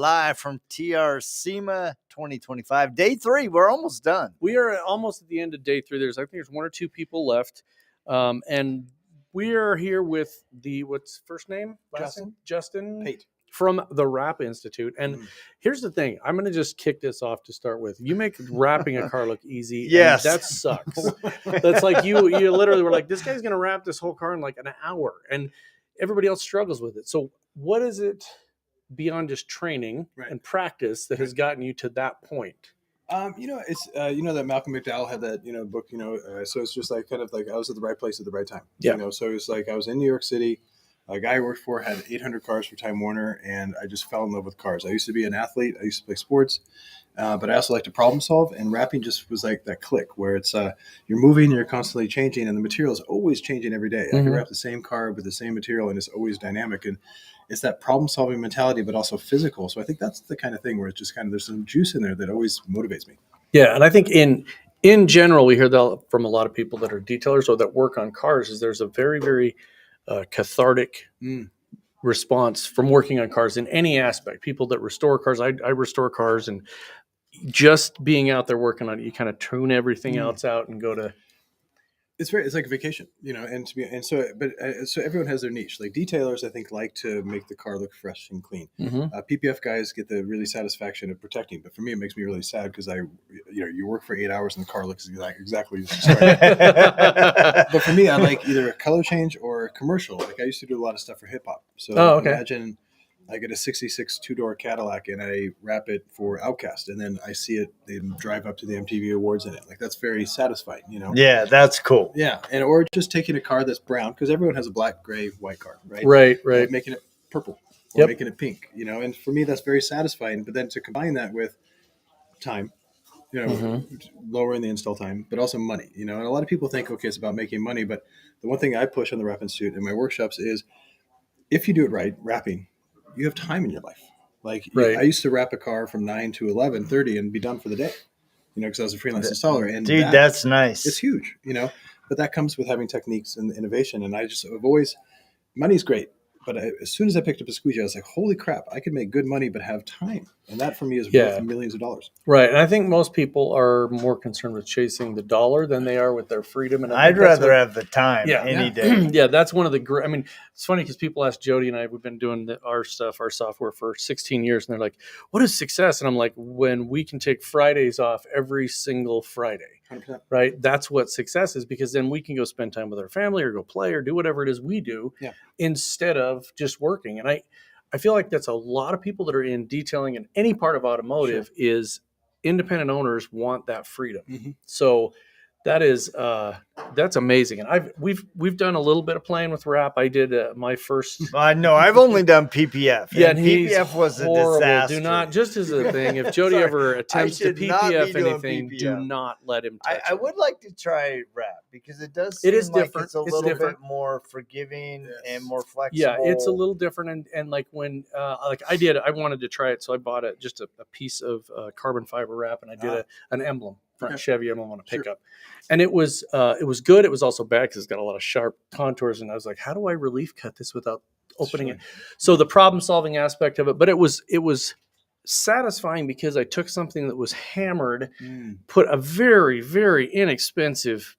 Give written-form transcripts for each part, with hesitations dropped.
live from TRCMA 2025. Day 3, we're almost done. We are almost at the end of day 3. I think there's 1 or 2 people left. And we are here with what's first name? Justin Pate. From the Wrap Institute. And here's the thing. I'm going to just kick this off to start with. You make wrapping a car look easy. Yes. And that sucks. That's like you literally were like, this guy's going to wrap this whole car in like an hour. And everybody else struggles with it. So what is it beyond just training and practice that has gotten you to that point? It's that Malcolm McDowell had that book. So it's just like kind of like I was at the right place at the right time. Yeah. So it's like I was in New York City. A guy I worked for had 800 cars for Time Warner, and I just fell in love with cars. I used to be an athlete. I used to play sports, but I also like to problem solve. And wrapping just was like that click where it's you're moving, you're constantly changing, and the material is always changing every day. I can wrap the same car with the same material, and it's always dynamic. And it's that problem solving mentality, but also physical. So I think that's the kind of thing where it's just kind of there's some juice in there that always motivates me. Yeah, and I think in general, we hear that from a lot of people that are detailers or that work on cars. Is there's a very, very cathartic response from working on cars in any aspect. People that restore cars, I restore cars, and just being out there working on it, you kind of tune everything else out and go to. It's like a vacation, so everyone has their niche. Like detailers, I think, like to make the car look fresh and clean. PPF guys get the really satisfaction of protecting, but for me, it makes me really sad because you work for 8 hours and the car looks exactly as you started. But for me, I like either a color change or a commercial. Like I used to do a lot of stuff for hip hop. So imagine I get a 66 2-door Cadillac and I wrap it for Outkast, and then I see it, they drive up to the MTV Awards in it. Like that's very satisfying, Yeah, that's cool. Yeah, or just taking a car that's brown, because everyone has a black, gray, white car, right? Right. Making it purple or making it pink, and for me that's very satisfying. But then to combine that with time, lowering the install time, but also money, and a lot of people think, okay, it's about making money, but the one thing I push on the Wrap Institute in my workshops is if you do it right, wrapping, you have time in your life. Like I used to wrap a car from 9 to 11:30 and be done for the day, because I was a freelance installer. And dude, that's nice. It's huge, but that comes with having techniques and innovation. And I've always, money's great. But as soon as I picked up a squeegee, I was like, holy crap, I could make good money, but have time. And that for me is worth millions of dollars. Right. And I think most people are more concerned with chasing the dollar than they are with their freedom. And I'd rather have the time any day. Yeah, that's one of the I mean, it's funny because people ask Jody and I, we've been doing our software for 16 years. And they're like, what is success? And I'm like, when we can take Fridays off every single Friday. 100%. Right. That's what success is, because then we can go spend time with our family or go play or do whatever it is we do instead of just working. And I feel like that's a lot of people that are in detailing in any part of automotive is independent owners want that freedom. So that is that's amazing. And we've done a little bit of playing with wrap. I did my first. No, I've only done PPF. Yeah, and PPF was a disaster. Do not, just as a thing, if Jody ever attempts to PPF anything, do not let him touch it. I would like to try wrap because it does. It is like different. It's a little bit more forgiving and more flexible. Yeah, it's a little different. And like when I wanted to try it, so I bought just a piece of carbon fiber wrap, and I did an emblem. Front Chevy emblem on a pickup, and it was good. It was also bad because it's got a lot of sharp contours, and I was like, how do I relief cut this without opening it? So the problem solving aspect of it, but it was satisfying because I took something that was hammered, put a very, very inexpensive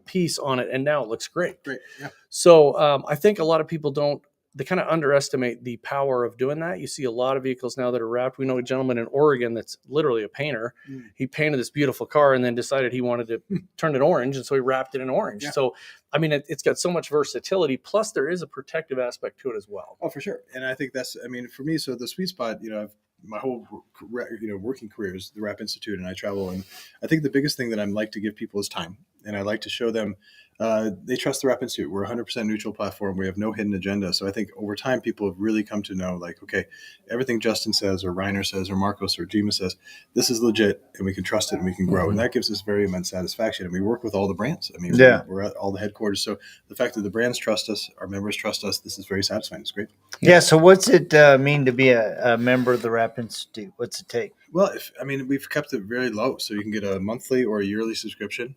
piece on it, and now it looks great. Yeah. So I think a lot of people they kind of underestimate the power of doing that. You see a lot of vehicles now that are wrapped. We know a gentleman in Oregon that's literally a painter. He painted this beautiful car and then decided he wanted to turn it orange, and so he wrapped it in orange. Yeah. So, I mean, it's got so much versatility. Plus, there is a protective aspect to it as well. Oh, for sure. And I think for me, so the sweet spot, my whole working career is the Wrap Institute, and I travel. And I think the biggest thing that I like to give people is time. And I like to show them they trust the Wrap Institute. We're a 100% neutral platform. We have no hidden agenda. So I think over time, people have really come to know, like, okay, everything Justin says or Reiner says or Marcos or Jima says, this is legit, and we can trust it and we can grow. And that gives us very immense satisfaction. And we work with all the brands. I mean, we're at all the headquarters. So the fact that the brands trust us, our members trust us, this is very satisfying. It's great. Yeah. So what's it mean to be a member of the Wrap Institute? What's it take? Well, we've kept it very low. So you can get a monthly or a yearly subscription.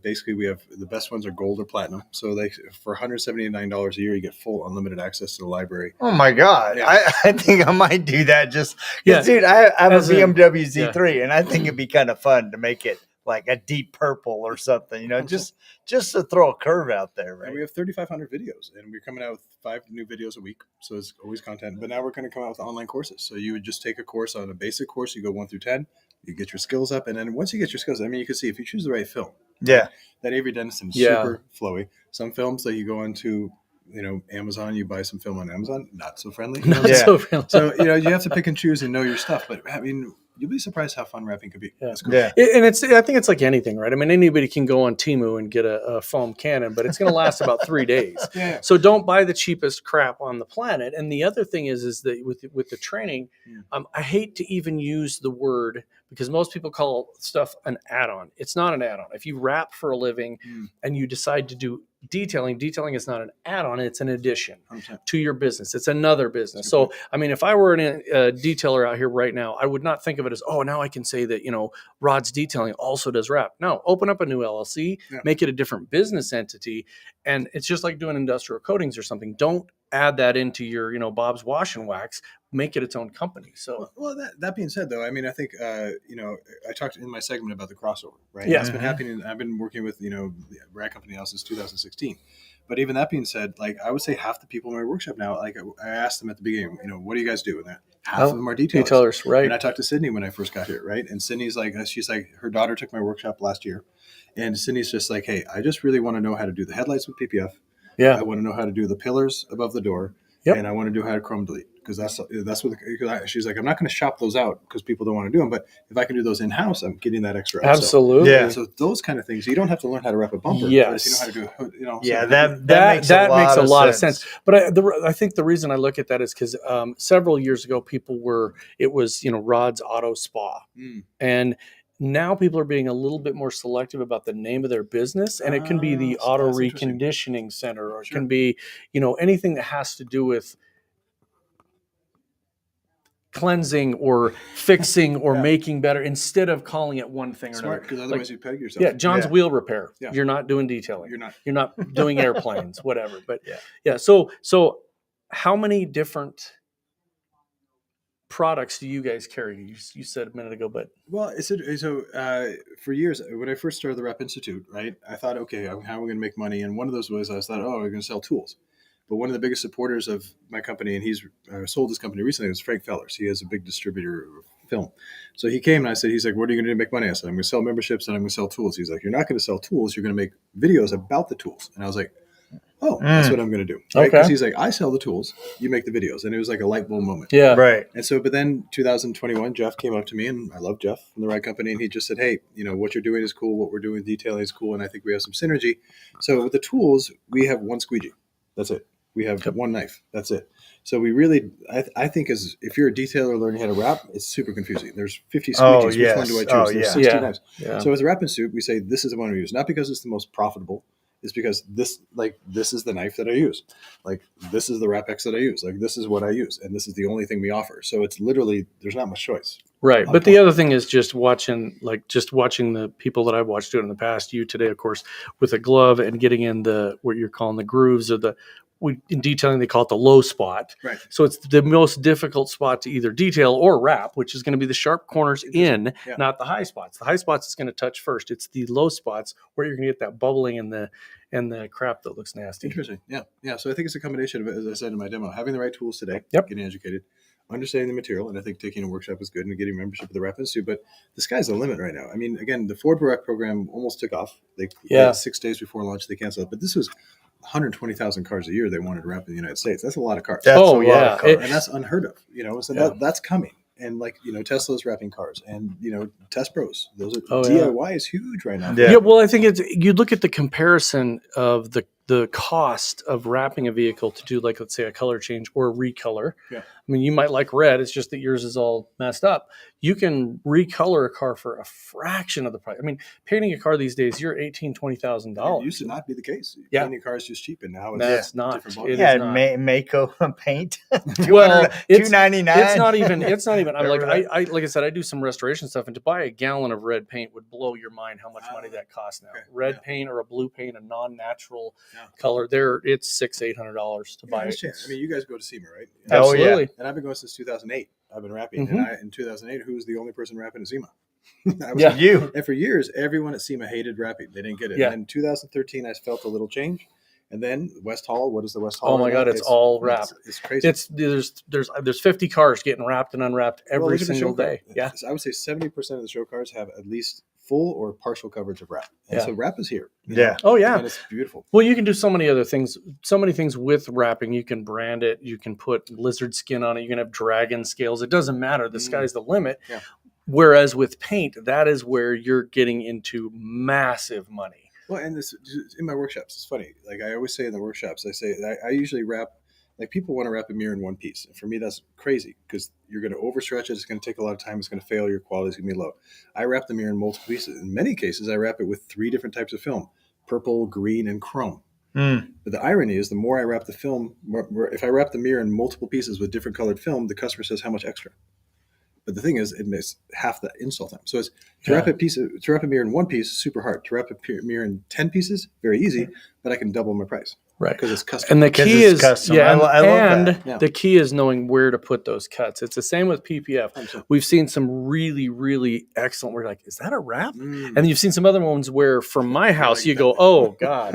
Basically, we have the best ones ones are gold or platinum. So for $179 a year, you get full unlimited access to the library. Oh my God. Yeah. I think I might do that just Yeah. dude, I have a As a- BMW Z3 and I think it'd be kind of fun to make it like a deep purple or something, just to throw a curve out there, right? And we have 3,500 videos, and we're coming out with 5 new videos a week. So it's always content. But now we're going to come out with online courses. So you would just take a course on a basic course. You go 1 through 10. You get your skills up. And then once you get your skills, I mean, you can see if you choose the right film. Yeah. That Avery Dennison is Yeah. super flowy. Some films that you go onto, Amazon, you buy some film on Amazon, not so friendly. Not Yeah. so friendly. So, you have to pick and choose and know your stuff. But I mean, you'll be surprised how fun wrapping could be. Yeah. It's cool. Yeah. And I think it's like anything, right? I mean, anybody can go on Temu and get a foam cannon, but it's going to last about 3 days. Yeah. So don't buy the cheapest crap on the planet. And the other thing is that with the training, I hate to even use the word, because most people call stuff an add-on. It's not an add-on. If you wrap for a living and you decide to do detailing is not an add-on. It's an addition 100%. to your business. It's another business. So, I mean, if I were a detailer out here right now, I would not think of it as, oh, now I can say that, Rod's Detailing also does wrap. No, open up a new LLC, make it a different business entity. And it's just like doing industrial coatings or something. Don't add that into your, Bob's Wash and Wax. Make it its own company. So, well, that being said, though, I mean, I think, I talked in my segment about the crossover, right? Yeah. It's been happening. I've been working with, the rag company now since 2016. But even that being said, like, I would say half the people in my workshop now, like, I asked them at the beginning, what do you guys do? And half of them are detailers. Right. And I talked to Sydney when I first got here, right? And Sydney's like, she's like, her daughter took my workshop last year. And Sydney's just like, hey, I just really want to know how to do the headlights with PPF. Yeah. I want to know how to do the pillars above the door. Yep. And I want to do how to chrome delete, because that's what she's like. I'm not going to shop those out because people don't want to do them, but if I can do those in house, I'm getting that extra. Absolutely. Yeah. So those kind of things, you don't have to learn how to wrap a bumper. Yes. But you know how to do. Yeah, so that makes a lot of sense. But I think the reason I look at that is because several years ago, it was Rod's Auto Spa, and now people are being a little bit more selective about the name of their business, and it can be the auto reconditioning center, or it can be, anything that has to do with cleansing or fixing or making better, instead of calling it one thing or another. Because otherwise you peg yourself. Yeah, John's wheel repair. Yeah. You're not doing detailing. You're not doing airplanes, whatever. But so how many different products do you guys carry? You said a minute ago, but well, for years when I first started the Rep Institute, right, I thought, okay, how are we going to make money? And one of those was I thought, oh, we're going to sell tools. But one of the biggest supporters of my company, and he's sold his company recently, was Frank Fellers. He has a big distributor of film. So he came and he's like, what are you going to do to make money? I said, I'm going to sell memberships and I'm going to sell tools. He's like, you're not going to sell tools. You're going to make videos about the tools. And I was like, oh, that's what I'm going to do. Right? Because he's like, I sell the tools, you make the videos. And it was like a light bulb moment. Yeah. Right. And so, but then 2021, Jeff came up to me, and I love Jeff from the Ride Company. And he just said, hey, what you're doing is cool. What we're doing detailing is cool. And I think we have some synergy. So with the tools, we have one squeegee. That's it. We have one knife. That's it. So we really, I think if you're a detailer learning how to wrap, it's super confusing. There's 50 squeegees. Which one do I choose? There's 60 knives. Yeah. So with the Wrap and Soup, we say this is the one we use. Not because it's the most profitable. It's because this is the knife that I use. Like, this is the Wrap X that I use. Like, this is what I use. And this is the only thing we offer. So it's literally, there's not much choice. Right. But the other thing is just watching the people that I've watched do it in the past, you today, of course, with a glove and getting in what you're calling the grooves, or in detailing, they call it the low spot. Right. So it's the most difficult spot to either detail or wrap, which is going to be the sharp corners not the high spots. The high spots is going to touch first. It's the low spots where you're going to get that bubbling and the crap that looks nasty. Interesting. Yeah. Yeah. So I think it's a combination of, as I said in my demo, having the right tools today, getting educated, understanding the material. And I think taking a workshop is good, and getting membership of the Wrap Institute. But the sky's the limit right now. I mean, again, the Ford Direct program almost took off. They 6 days before launch, they canceled it. But this was 120,000 cars a year they wanted to wrap in the United States. That's a lot of cars. That's a lot of cars. And that's unheard of, So that's coming. And Tesla's wrapping cars, and Test Pros. Those are DIY is huge right now. Yeah. Well, I think you look at the comparison of the the cost of wrapping a vehicle to do, like, let's say, a color change or a recolor. Yeah. I mean, you might like red. It's just that yours is all messed up. You can recolor a car for a fraction of the price. I mean, painting a car these days, you're $18,000, $20,000. It used to not be the case. Yeah. Painting cars just cheap, and now That's it's not. different ballgame. It is Yeah, not. Mako paint. Well, it's $2.99. It's not even. I'm like, Remember like I said, I do some restoration stuff, and to buy a gallon of red paint would blow your mind how much money that costs now. Okay. Red paint or a blue paint, a non-natural Yeah. color, it's $600-$800 to buy it. I mean, you guys go to SEMA, right? Oh, yeah. Absolutely. And I've been going since 2008. I've been rapping, Mhm. and in 2008, who was the only person rapping at SEMA? Yeah. You. And for years, everyone at SEMA hated rapping. They didn't get it. Yeah. And in 2013, I felt a little change. And then West Hall, what is the West Hall? Oh my right God, now? it's all wrapped. It's crazy. It's there's 50 cars getting wrapped and unwrapped Well, every look at the single show car. day. Yeah. I would say 70% of the show cars have at least full or partial coverage of wrap. And Yeah. so wrap is here. you Yeah. know, Oh yeah. And it's beautiful. Well, you can do so many other things. So many things with wrapping. You can brand it. You can put lizard skin on it. You can have dragon scales. It doesn't matter. The sky's the limit. Yeah. Whereas with paint, that is where you're getting into massive money. Well, and this in my workshops, it's funny. Like I always say in the workshops, I usually wrap. Like people want to wrap a mirror in one piece. And for me, that's crazy because you're going to overstretch it. It's going to take a lot of time. It's going to fail. Your quality is going to be low. I wrap the mirror in multiple pieces. In many cases, I wrap it with 3 different types of film: purple, green, and chrome. Mm. But the irony is, the more I wrap the film, if I wrap the mirror in multiple pieces with different colored film, the customer says how much extra. But the thing is, it makes half the install time. So it's to wrap a mirror in one piece, super hard. To wrap a mirror in 10 pieces, very easy. But I can double my price. Right. Because it's custom. And the Because key it's is, custom. yeah, I love and that. Yeah. the key is knowing where to put those cuts. It's the same with PPF. 100%. We've seen some really, really excellent. We're like, is that a wrap? Mm. And then you've seen some other ones where, from my house, like you that. go, oh God,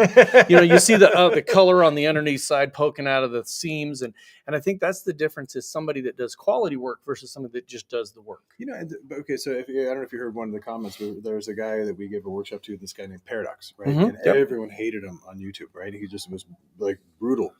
you see the color on the underneath side poking out of the seams, and I think that's the difference, is somebody that does quality work versus somebody that just does the work. Okay, so I don't know if you heard one of the comments. There was a guy that we gave a workshop to, this guy named Paradox, right? Mhm. And Yep. everyone hated him on YouTube, right? He just was like brutal.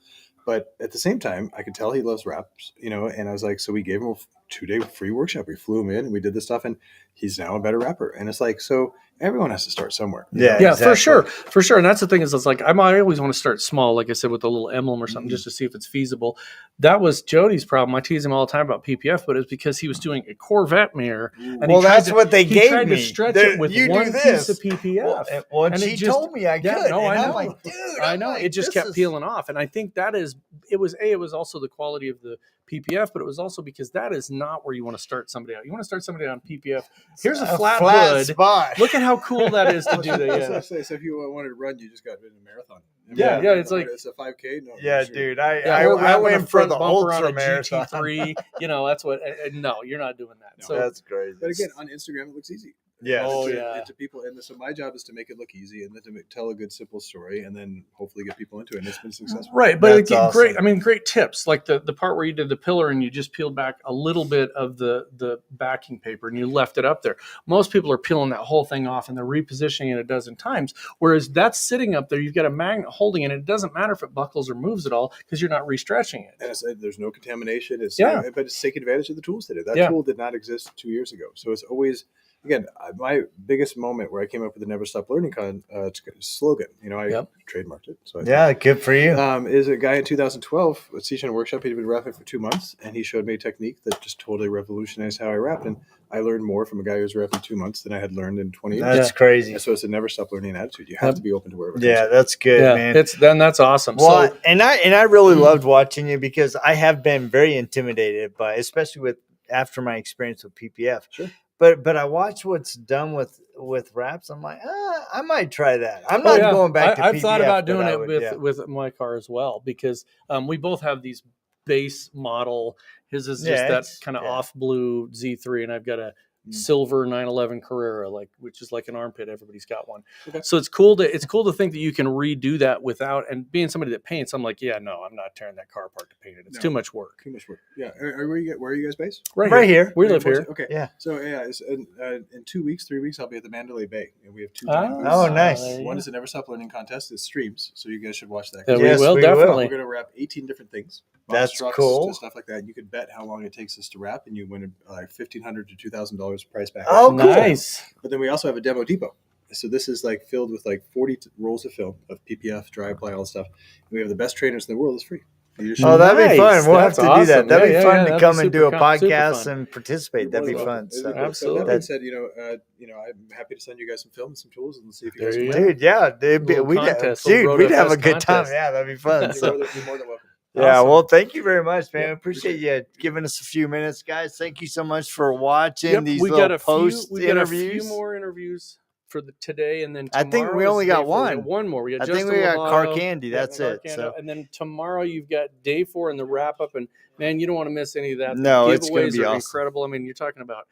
But at the same time, I could tell he loves wraps, and I was like, so we gave him a 2-day free workshop. We flew him in and we did this stuff, and he's now a better rapper. And it's like, so everyone has to start somewhere. Yeah. Yeah, Exactly. for sure. And that's the thing is, it's like I always want to start small, like I said, with a little emblem or something, just to see if it's feasible. That was Jody's problem. I tease him all the time about PPF, but it's because he was doing a Corvette mirror, and Well, he tried that's to- what they he gave tried me. to stretch There- it with you do one this. piece of PPF. Well, and And it she just- told me I could. Yeah, no, and I I'm know. like, dude, I know, it just kept this is- peeling off, and I think that is it was also the quality of the PPF, but it was also because that is not where you want to start somebody out. You want to start somebody on PPF. Here's a flat hood. spot. Look at how cool that is to do that. Yeah. So if you wanted to run, you just got in a marathon. Yeah, yeah, it's like- it's a 5K. No, Yeah, sure. dude. Yeah, I or wrapping a went for front the bumper on ultra a marathon. GT3. That's what. No, you're not doing that. No. So That's crazy. But again, on Instagram, it looks easy. Yes. Oh, And yeah. and to people, and so my job is to make it look easy, and then to tell a good, simple story, and then hopefully get people into it. And it's been successful. right, but That's again, great. awesome. I mean, great tips. Like the part where you did the pillar and you just peeled back a little bit of the backing paper and you left it up there. Most people are peeling that whole thing off and they're repositioning it a dozen times. Whereas that's sitting up there, you've got a magnet holding it. And it doesn't matter if it buckles or moves at all because you're not restretching it. And there's no contamination. Yeah. But it's taking advantage of the tools today. That Yeah. tool did not exist 2 years ago. So it's always, again, my biggest moment where I came up with the Never Stop Learning slogan. I Yep. trademarked it. So Yeah, good for you. is a guy in 2012 was teaching a workshop. He'd been rapping for 2 months, and he showed me a technique that just totally revolutionized how I rapped. And I learned more from a guy who was rapping 2 months than I had learned in 20 years. That's crazy. And so it's a never stop learning attitude. You have Yep. to be open to wherever it Yeah, comes that's good, Yeah, man. that's awesome. Well, So and I really loved watching you because I have been very intimidated by, especially after my experience with PPF. Sure. But I watch what's done with wraps. I'm like, I might try that. I'm not going back to I've PPF. thought about but doing I it would, with my car as well because we both have these base model. His is just Yeah, that it's- kind of yeah. off blue Z3, and I've got a Mm. silver 911 Carrera, which is like an armpit. Everybody's got one. Okay. So it's cool to think that you can redo that without, and being somebody that paints, I'm like, yeah, no, I'm not tearing that car apart to paint it. It's No. too much work. Too much work. Yeah. Where are you guys based? Right here. We live here. Okay. Yeah. So in 2 weeks, 3 weeks, I'll be at the Mandalay Bay, and we have 2 Oh, giant booths. Oh, nice. there you One go. is a Never Stop Learning contest. It streams, so you guys should watch that. Yeah, Yes, we will we will. definitely. We're going to wrap 18 different things. That's Box trucks cool. to stuff like that. You could bet how long it takes us to wrap, and you win $1,500 to $2,000 prize back. Oh, cool. Nice. But then we also have a demo depot. So this is like filled with like 40 rolls of film of PPF, dry apply, all that stuff. And we have the best trainers in the world. It's free. Oh, that'd be fun. Nice. We'll have That's to do that. awesome. That'd Yeah, be yeah, fun yeah. to That'd come be and do super a super podcast fun. and participate. You're That'd be more than fun. welcome. So, So Absolutely. that being said, I'm happy to send you guys some film and some tools and see if you guys There you want go. dude, yeah, dude, Little we'd contest, little Road we'd have a FS good time. contest. Yeah, that'd be fun. You're So, more than welcome. yeah, Awesome. well, thank you very much, man. Yeah, Appreciate you giving us a few minutes, guys. Thank you so much for watching Yep, these we little got a post few. We got a few interviews. more interviews for today, and then I tomorrow think we is only day got 4. We one. got one more. We got I Justin think we got Car Lovato, Candy. That's Car it. Candy, So, and then tomorrow you've got day 4 and the wrap up. And man, you don't want to miss any of that. No, the it's gonna giveaways be are awesome. incredible. I mean, you're talking about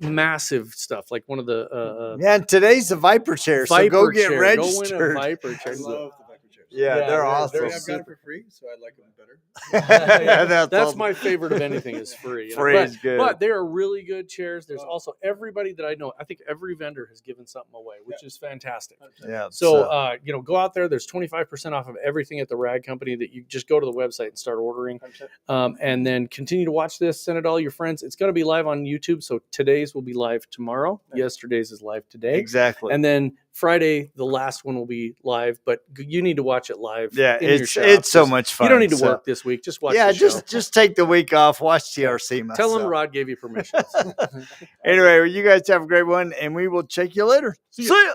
massive stuff, like one of the man, today's the Viper chair. So go Viper get chair. registered. Go win a Viper I chair. love the Viper chairs. Yeah, Yeah, they're they're awesome. I've got it for free, so I like them better. That's awesome. my favorite of anything is free. Free but, is good. But they are really good chairs. There's also everybody that I know. I think every vendor has given something away, which is fantastic. Yeah. So, go out there. There's 25% off of everything at the Rag Company that you just go to the website and start ordering. And then continue to watch this. Send it to all your friends. It's going to be live on YouTube. So today's will be live tomorrow. Yesterday's is live today. exactly. And then Friday, the last one will be live, but you need to watch it live. Yeah, in your it's shop. so much fun. You don't need to So, work this week. Just watch yeah, the show. just take the week off. Watch TRCMA. Tell them so. Rod gave you permission. Anyway, well, you guys have a great one, and we will check you later. See ya.